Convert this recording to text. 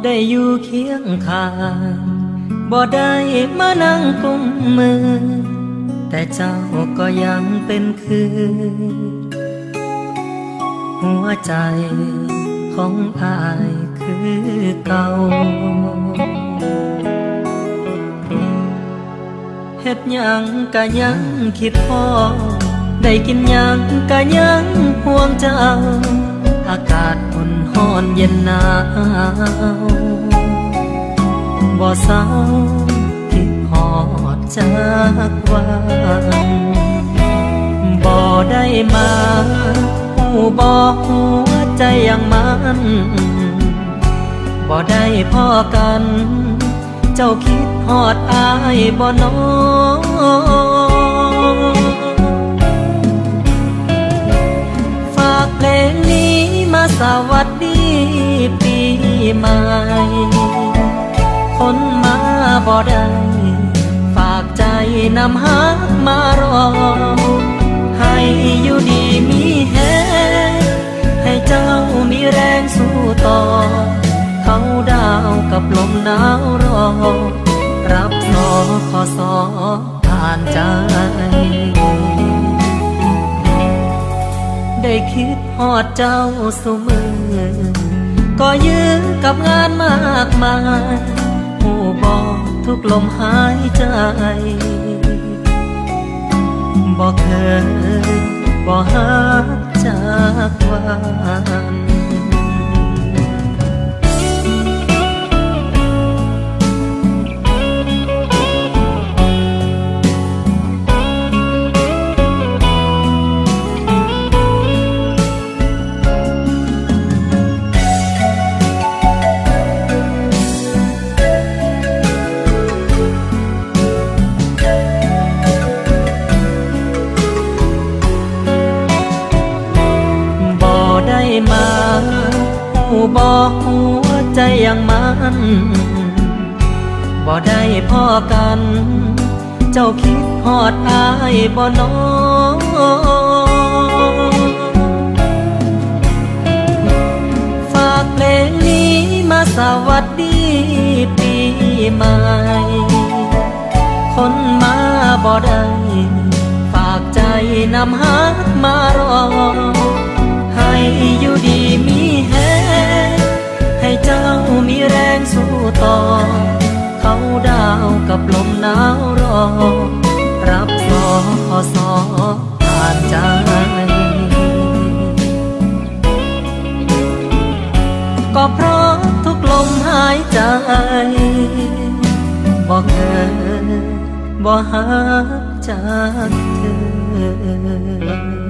ได้อยู่เคียงข้างบ่ได้มานั่งกุมมือแต่เจ้าก็ยังเป็นคือหัวใจของอายคือเก่าเฮ็ดหยังก็ยังคิดพอได้กินหยังก็ยังห่วงเจ้าอากาศอุ่นร้อนเย็นหนาวบ่เศร้าคิดฮอดจากวันบ่ได้มาหูบ่หัวใจยังมันบ่ได้พ้อกันเจ้าคิดฮอดอายบ่น้อฝากเพลงนี้มาสวัสดีปีใหม่คนมาบ่ได้ฝากใจนำฮักมารอให้อยู่ดีมีแฮงให้เจ้ามีแรงสู้ต่อเขาดาวกับลมหนาวรอรับสอขอสอผ่านใจได้คิดฮอดเจ้าสุมือก็ยืนกับงานมากมายหูบอกทุกลมหายใจบอกเคยบอกหักจากวันมาหูบอกหัวใจยังมันบ่ได้พ้อกันเจ้าคิดฮอดอายบ่น้อฝากเพลงนี้มาสวัสดีปีใหม่คนมาบ่ได้ฝากใจนำฮักมารอให้อยู่ดีมีแฮงให้เจ้ามีแรงสู้ต่อเขาดาวกับลมหนาวรอรับสอขอสอผ่านใจก็เพราะทุกลมหายใจบอกเคยบอกหักจากเธอ